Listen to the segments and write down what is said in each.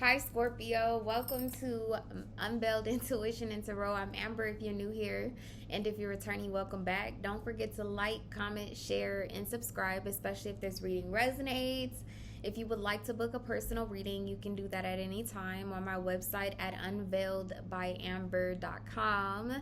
Hi, Scorpio. Welcome to Unveiled Intuition and Tarot. I'm Amber if you're new here. And if you're returning, welcome back. Don't forget to like, comment, share, and subscribe, especially if this reading resonates. If you would like to book a personal reading, you can do that at any time on my website at UnveiledByAmber.com.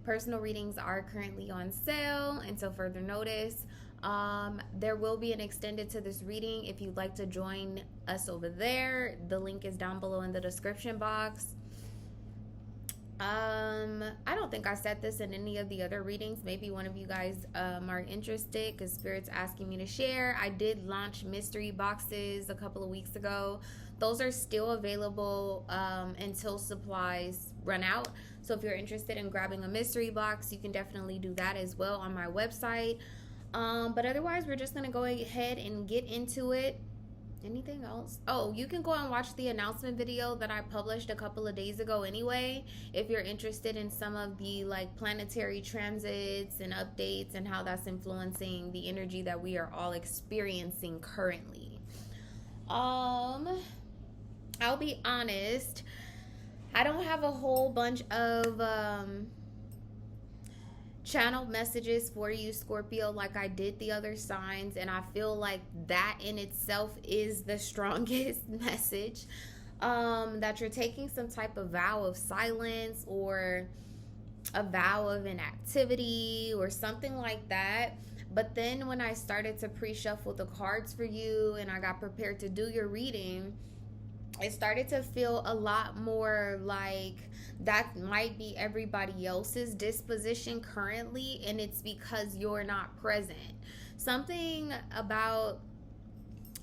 Personal readings are currently on sale until further notice. There will be an extended to this reading if you'd like to join us over there. The link is down below in the description box. I don't think I said this in any of the other readings. Maybe one of you guys are interested because Spirit's asking me to share. I did launch mystery boxes a couple of weeks ago. Those are still available until supplies run out. So if you're interested in grabbing a mystery box, you can definitely do that as well on my website. But otherwise, we're just going to go ahead and get into it. Anything else? Oh, you can go and watch the announcement video that I published a couple of days ago anyway, if you're interested in some of the like planetary transits and updates and how that's influencing the energy that we are all experiencing currently. I'll be honest, I don't have a whole bunch of channel messages for you, Scorpio, like I did the other signs, and I feel like that in itself is the strongest message, that you're taking some type of vow of silence or a vow of inactivity or something like that. But then when I started to pre-shuffle the cards for you and I got prepared to do your reading, it started to feel a lot more like that might be everybody else's disposition currently, and it's because you're not present. Something about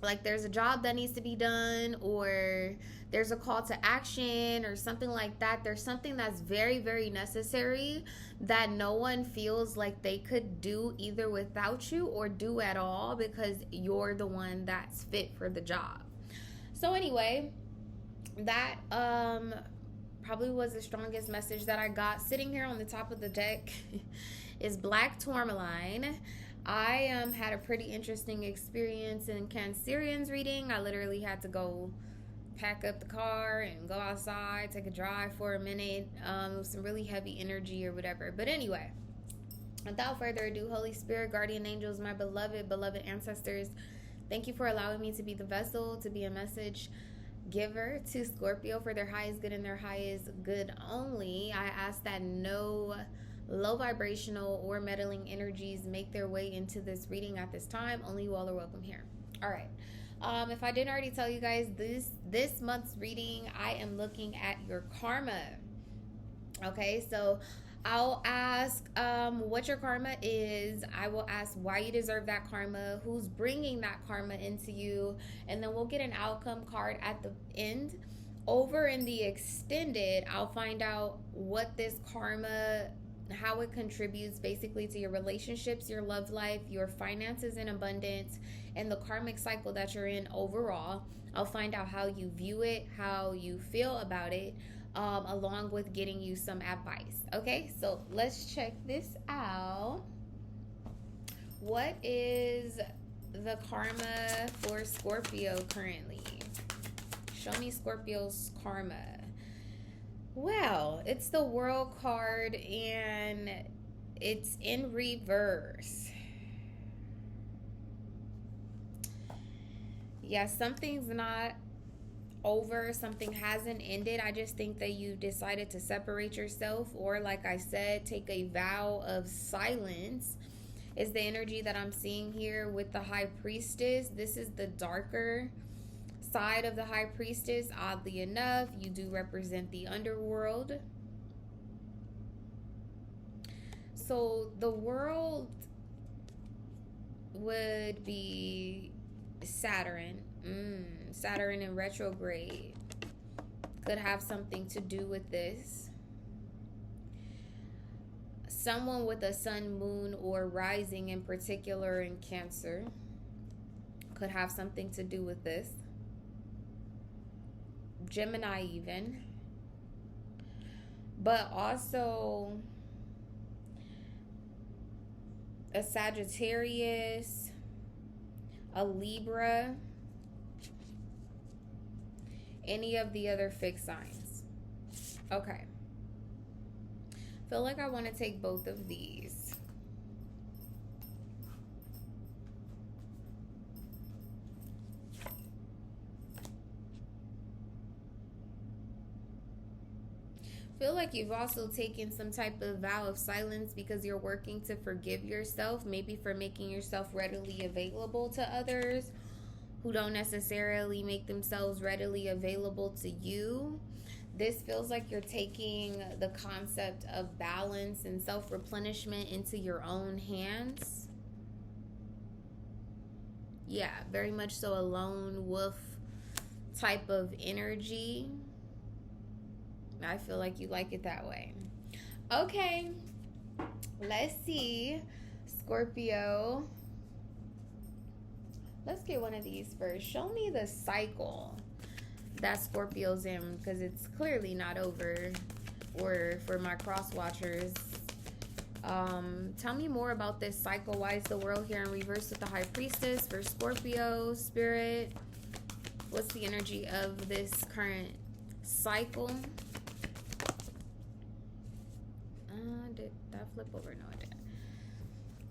like there's a job that needs to be done, or there's a call to action or something like that. There's something that's very, very necessary that no one feels like they could do either without you or do at all because you're the one that's fit for the job. So anyway, that probably was the strongest message that I got. Sitting here on the top of the deck is Black Tourmaline. I had a pretty interesting experience in Cancerian's reading. I literally had to go pack up the car and go outside, take a drive for a minute. With some really heavy energy or whatever. But anyway, without further ado, Holy Spirit, guardian angels, my beloved ancestors, thank you for allowing me to be the vessel, to be a message giver to Scorpio for their highest good and their highest good only. I ask that no low vibrational or meddling energies make their way into this reading at this time. Only you all are welcome here. All right. If I didn't already tell you guys, this month's reading, I am looking at your karma. Okay, so I'll ask what your karma is. I will ask why you deserve that karma, who's bringing that karma into you, and then we'll get an outcome card at the end. Over in the extended, I'll find out what this karma, how it contributes basically to your relationships, your love life, your finances and abundance, and the karmic cycle that you're in overall. I'll find out how you view it, how you feel about it, along with getting you some advice. Okay, so let's check this out. What is the karma for Scorpio currently? Show me Scorpio's karma. Well, it's the World card and it's in reverse. Yeah, something's not over, something hasn't ended. I just think that you decided to separate yourself, or like I said, take a vow of silence is the energy that I'm seeing here with the High Priestess. This is the darker side of the High Priestess. Oddly enough, you do represent the underworld. So the world would be Saturn. Saturn in retrograde could have something to do with this. Someone with a sun, moon, or rising in particular in Cancer could have something to do with this. Gemini even. But also a Sagittarius, a Libra, Any of the other fixed signs? Okay. Feel like I want to take both of these. Feel like you've also taken some type of vow of silence because you're working to forgive yourself, maybe for making yourself readily available to others who don't necessarily make themselves readily available to you. This feels like you're taking the concept of balance and self-replenishment into your own hands. Yeah, very much so a lone wolf type of energy. I feel like you like it that way. Okay, let's see, Scorpio. Let's get one of these first. Show me the cycle that Scorpio's in, because it's clearly not over. Or for my cross watchers, tell me more about this cycle. Why is the world here in reverse with the High Priestess for Scorpio? Spirit, what's the energy of this current cycle? Did that flip over? No, it didn't.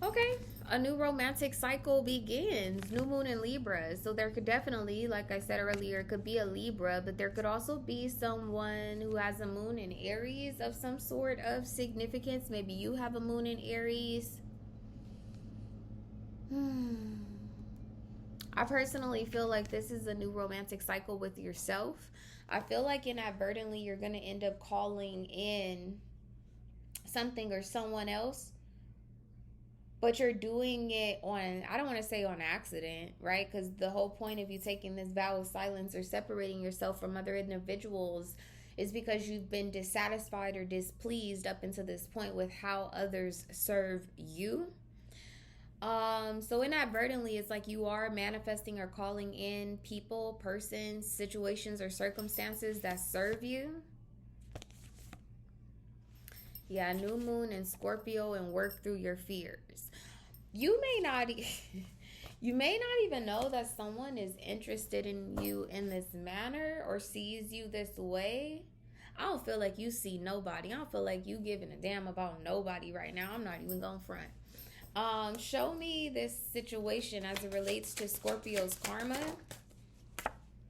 Okay, a new romantic cycle begins. New moon in Libra. So there could definitely, like I said earlier, it could be a Libra, but there could also be someone who has a moon in Aries of some sort of significance. Maybe you have a moon in Aries. I personally feel like this is a new romantic cycle with yourself. I feel like inadvertently you're going to end up calling in something or someone else, but you're doing it on, I don't want to say on accident, right? Because the whole point of you taking this vow of silence or separating yourself from other individuals is because you've been dissatisfied or displeased up until this point with how others serve you. So inadvertently, it's like you are manifesting or calling in people, persons, situations, or circumstances that serve you. Yeah, new moon in Scorpio, and work through your fears. You may not even know that someone is interested in you in this manner or sees you this way. I don't feel like you see nobody. I don't feel like you giving a damn about nobody right now. I'm not even gonna front. Show me this situation as it relates to Scorpio's karma.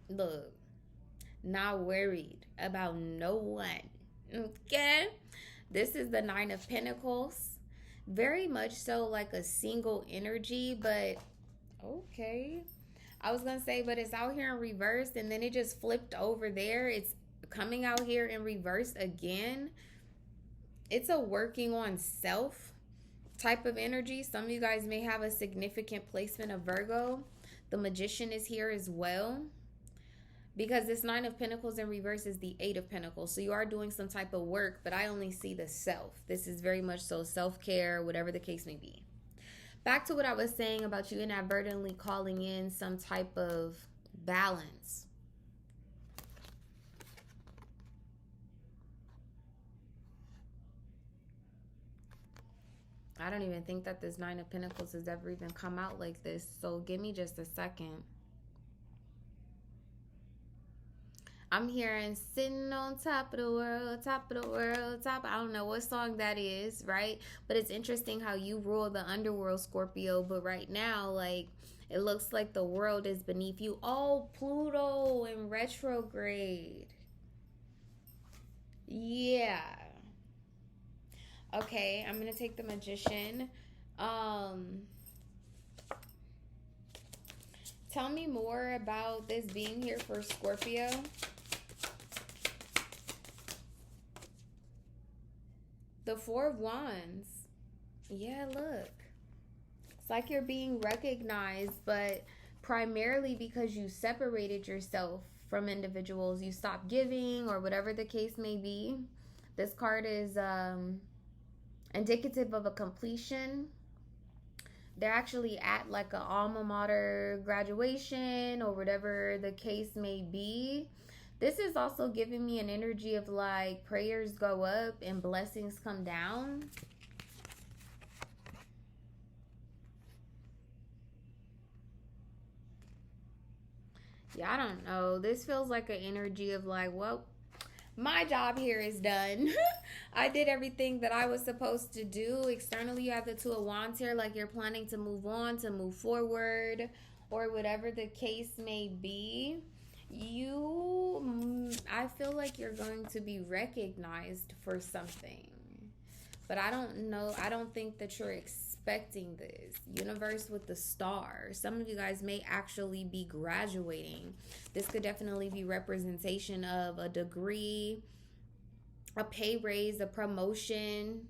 Look, not worried about no one. Okay? This is the Nine of Pentacles. Very much so like a single energy, but okay. I was going to say, but it's out here in reverse, and then it just flipped over there. It's coming out here in reverse again. It's a working on self type of energy. Some of you guys may have a significant placement of Virgo. The Magician is here as well, because this Nine of Pentacles in reverse is the Eight of Pentacles. So you are doing some type of work, but I only see the self. This is very much so self-care, whatever the case may be. Back to what I was saying about you inadvertently calling in some type of balance. I don't even think that this Nine of Pentacles has ever even come out like this. So give me just a second. I'm hearing sitting on top of the world, top of the world, top. I don't know what song that is, right? But it's interesting how you rule the underworld, Scorpio. But right now, like, it looks like the world is beneath you. Oh, Pluto in retrograde. Yeah. Okay, I'm going to take the Magician. Tell me more about this being here for Scorpio. The Four of Wands. Yeah, look. It's like you're being recognized, but primarily because you separated yourself from individuals. You stopped giving or whatever the case may be. This card is indicative of a completion. They're actually at like an alma mater graduation or whatever the case may be. This is also giving me an energy of like prayers go up and blessings come down. Yeah, I don't know. This feels like an energy of like, well, my job here is done. I did everything that I was supposed to do. Externally, you have the Two of Wands here, like you're planning to move on, to move forward, or whatever the case may be. I feel like you're going to be recognized for something. But I don't know. I don't think that you're expecting this. Universe with the star. Some of you guys may actually be graduating. This could definitely be representation of a degree, a pay raise, a promotion.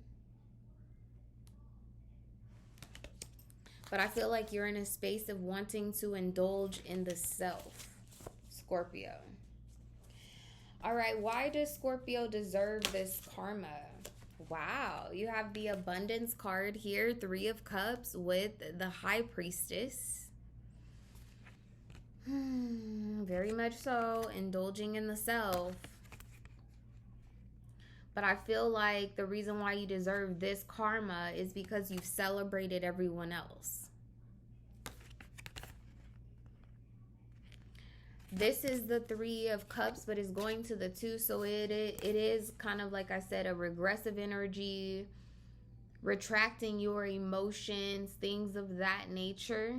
But I feel like you're in a space of wanting to indulge in the self, Scorpio. All right, why does Scorpio deserve this karma? Wow, you have the abundance card here, Three of Cups with the High Priestess. Very much so, indulging in the self. But I feel like the reason why you deserve this karma is because you've celebrated everyone else. This is the Three of Cups, but it's going to the Two. So it is kind of, like I said, a regressive energy, retracting your emotions, things of that nature.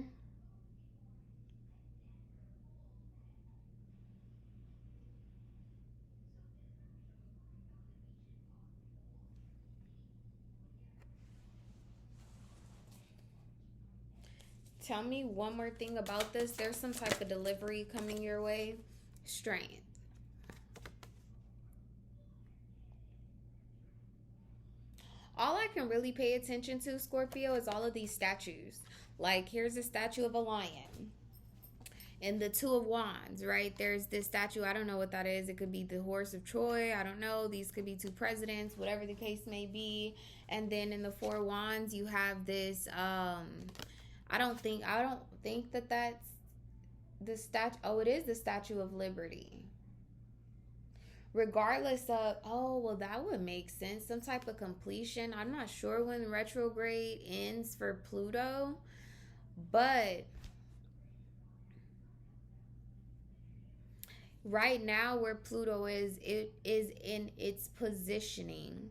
Tell me one more thing about this. There's some type of delivery coming your way. Strength. All I can really pay attention to, Scorpio, is all of these statues. Like, here's a statue of a lion. And the Two of Wands, right? There's this statue. I don't know what that is. It could be the horse of Troy. I don't know. These could be two presidents, whatever the case may be. And then in the Four of Wands, you have this... I don't think that that's the statue. Oh, it is the Statue of Liberty. Regardless of, oh, well, that would make sense. Some type of completion. I'm not sure when retrograde ends for Pluto, but right now where Pluto is, it is in its positioning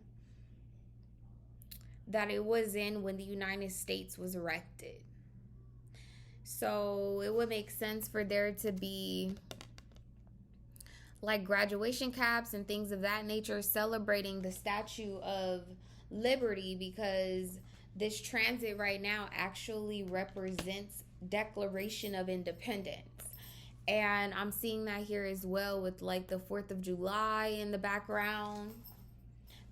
that it was in when the United States was erected. So it would make sense for there to be like graduation caps and things of that nature celebrating the Statue of Liberty, because this transit right now actually represents Declaration of Independence. And I'm seeing that here as well with like the 4th of July in the background.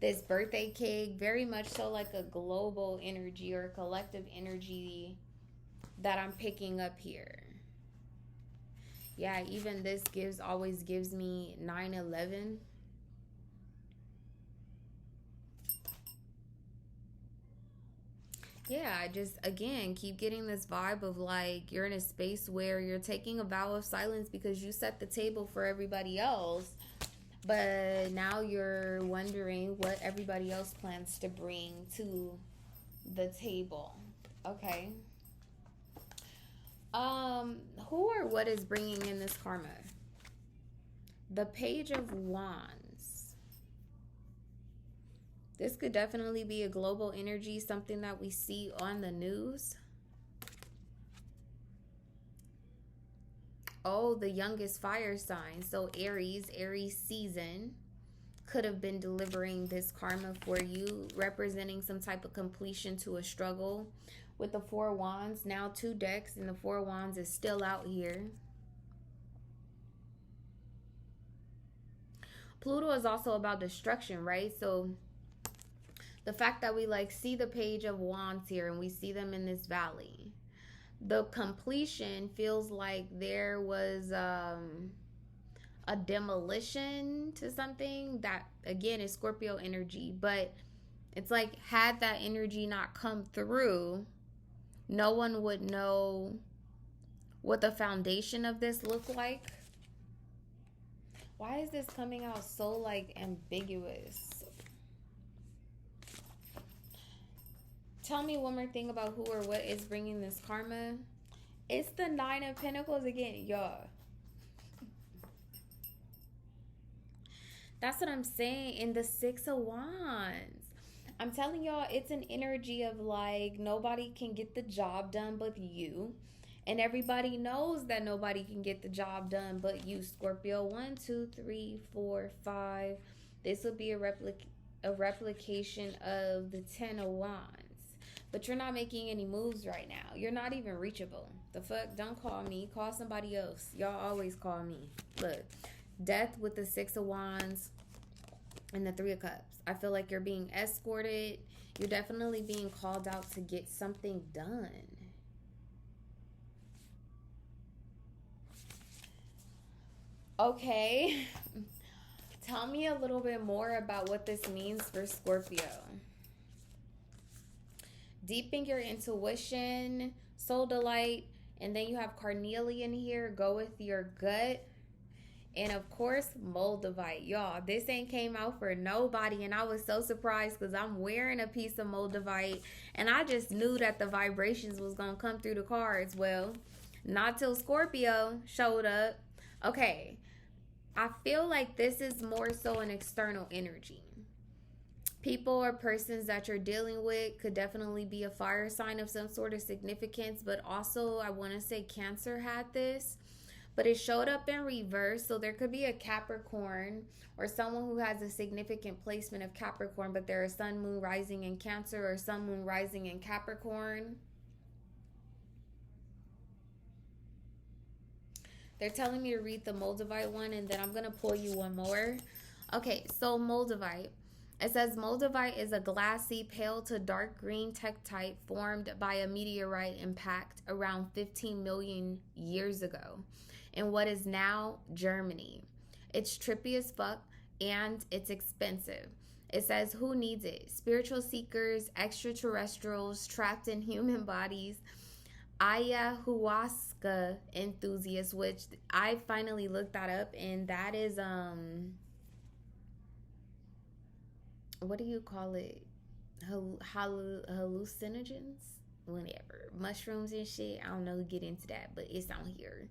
This birthday cake, very much so like a global energy or a collective energy that I'm picking up here. Yeah, even this always gives me 9/11. Yeah, I just, again, keep getting this vibe of like you're in a space where you're taking a vow of silence because you set the table for everybody else. But now you're wondering what everybody else plans to bring to the table. Okay. Who or what is bringing in this karma? The Page of Wands. This could definitely be a global energy, something that we see on the news. Oh, the youngest fire sign. So Aries season could have been delivering this karma for you, representing some type of completion to a struggle. With the Four Wands, now 2 decks, and the Four Wands is still out here. Pluto is also about destruction, right? So the fact that we like see the Page of Wands here and we see them in this valley, the completion feels like there was a demolition to something that, again, is Scorpio energy. But it's like, had that energy not come through, no one would know what the foundation of this looked like. Why is this coming out so like ambiguous? Tell me one more thing about who or what is bringing this karma. It's the Nine of Pentacles again, y'all. That's what I'm saying. In the Six of Wands, I'm telling y'all, it's an energy of like nobody can get the job done but you. And everybody knows that nobody can get the job done but you, Scorpio. One, two, three, four, five. This would be a replication of the Ten of Wands. But you're not making any moves right now. You're not even reachable. The fuck? Don't call me. Call somebody else. Y'all always call me. Look. Death with the Six of Wands and the Three of Cups. I feel like you're being escorted. You're definitely being called out to get something done. Okay. Tell me a little bit more about what this means for Scorpio. Deepen your intuition, soul delight, and then you have carnelian here. Go with your gut. And of course, Moldavite. Y'all, this ain't came out for nobody. And I was so surprised because I'm wearing a piece of Moldavite. And I just knew that the vibrations was going to come through the cards. Well, not till Scorpio showed up. Okay, I feel like this is more so an external energy. People or persons that you're dealing with could definitely be a fire sign of some sort of significance. But also, I want to say Cancer had this. But it showed up in reverse. So there could be a Capricorn or someone who has a significant placement of Capricorn, but they're a sun, moon, rising in Cancer or sun, moon, rising in Capricorn. They're telling me to read the Moldavite one, and then I'm going to pull you one more. Okay, so Moldavite. It says Moldavite is a glassy, pale to dark green tektite formed by a meteorite impact around 15 million years ago in what is now Germany. It's trippy as fuck and it's expensive. It says, who needs it? Spiritual seekers, extraterrestrials trapped in human bodies, ayahuasca enthusiasts, which I finally looked that up, and that is what do you call it? Hallucinogens? Whatever. Mushrooms and shit. I don't know who get into that, but it's on here.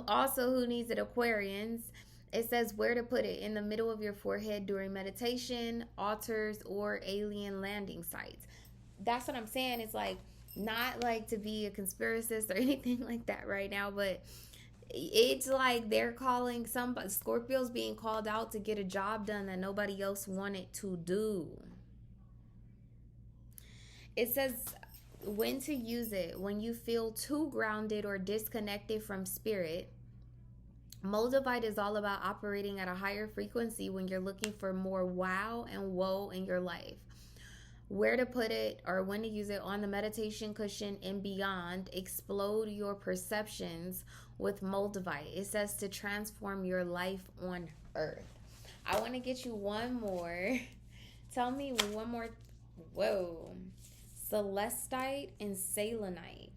Also, who needs it? Aquarians. It says where to put it: in the middle of your forehead during meditation, altars, or alien landing sites. That's what I'm saying. It's like, not like to be a conspiracist or anything like that right now, but it's like they're calling somebody, Scorpio's being called out to get a job done that nobody else wanted to do. It says when to use it: when you feel too grounded or disconnected from spirit. Moldavite is all about operating at a higher frequency when you're looking for more wow and woe in your life. Where to put it or when to use it: on the meditation cushion and beyond. Explode your perceptions with Moldavite. It says to transform your life on earth. I want to get you one more. Tell me one more. Whoa. Celestite and Selenite.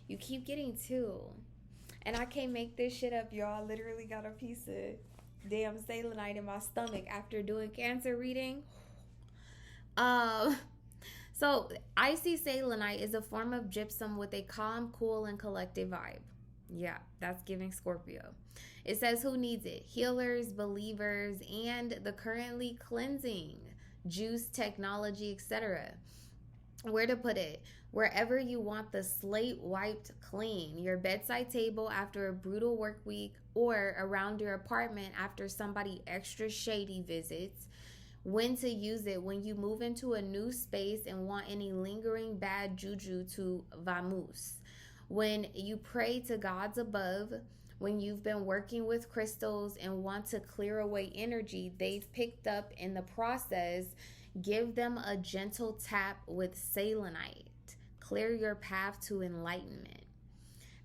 You keep getting two. And I can't make this shit up, y'all. I literally got a piece of damn Selenite in my stomach after doing Cancer reading. So icy Selenite is a form of gypsum with a calm, cool, and collective vibe. Yeah, that's giving Scorpio. It says who needs it? Healers, believers, and the currently cleansing, juice, technology, etc. Where to put it? Wherever you want the slate wiped clean. Your bedside table after a brutal work week, or around your apartment after somebody extra shady visits. When to use it: when you move into a new space and want any lingering bad juju to vamoose. When you pray to gods above. When you've been working with crystals and want to clear away energy they've picked up in the process. Give them a gentle tap with selenite. Clear your path to enlightenment.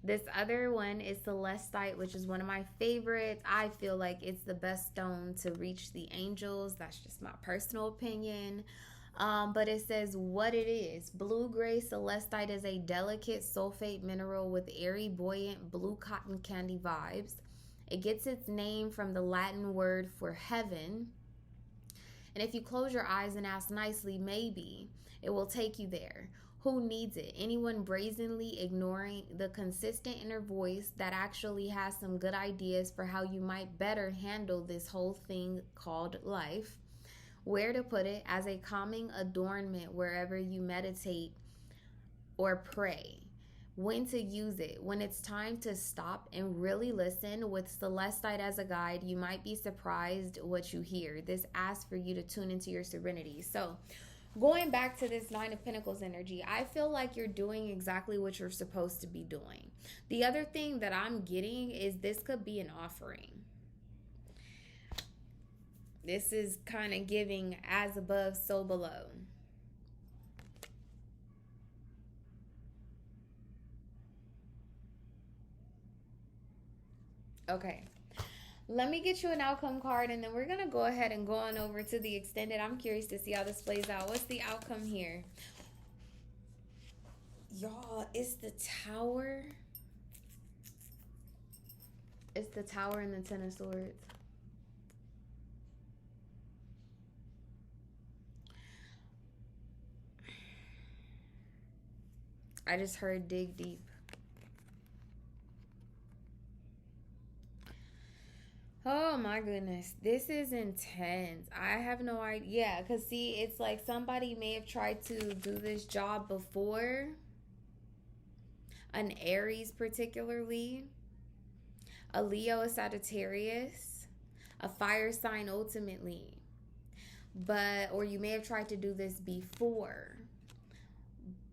This other one is celestite, which is one of my favorites. I feel like it's the best stone to reach the angels. That's just my personal opinion. But it says what it is. Blue-gray celestite is a delicate sulfate mineral with airy, buoyant blue cotton candy vibes. It gets its name from the Latin word for heaven. And if you close your eyes and ask nicely, maybe it will take you there. Who needs it? Anyone brazenly ignoring the consistent inner voice that actually has some good ideas for how you might better handle this whole thing called life. Where to put it as a calming adornment wherever you meditate or pray. When to use it. When it's time to stop and really listen with Celestite as a guide, you might be surprised what you hear. This asks for you to tune into your serenity. So, going back to this Nine of Pentacles energy, I feel like you're doing exactly what you're supposed to be doing. The other thing that I'm getting is this could be an offering. This is kind of giving as above, so below. Okay. Let me get you an outcome card, and then we're going to go ahead and go on over to the extended. I'm curious to see how this plays out. What's the outcome here? Y'all, it's the Tower. It's the Tower and the Ten of Swords. I just heard dig deep. Oh my goodness, this is intense. I have no idea. Yeah, because see, it's like somebody may have tried to do this job before. An Aries particularly. A Leo, a Sagittarius. A fire sign ultimately. Or you may have tried to do this before.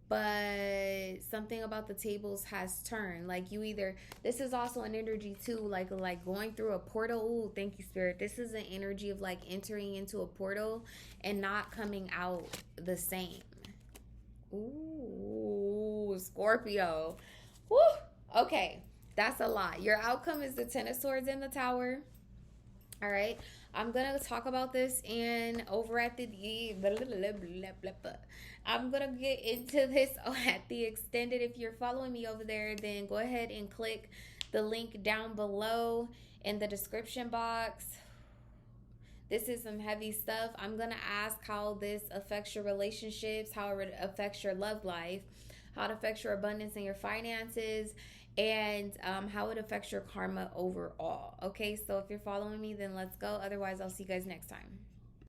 But something about the tables has turned. Like you either, this is also an energy too, like going through a portal. Ooh, thank you, Spirit. This is an energy of like entering into a portal and not coming out the same. Ooh, Scorpio. Woo. Okay, that's a lot. Your outcome is the Ten of Swords in the Tower. All right. I'm going to talk about this and over at the I'm going to get into this at the extended. If you're following me over there, then go ahead and click the link down below in the description box. This is some heavy stuff. I'm going to ask how this affects your relationships, how it affects your love life, how it affects your abundance and your finances, and how it affects your karma overall. Okay, so if you're following me, then let's go. Otherwise, I'll see you guys next time.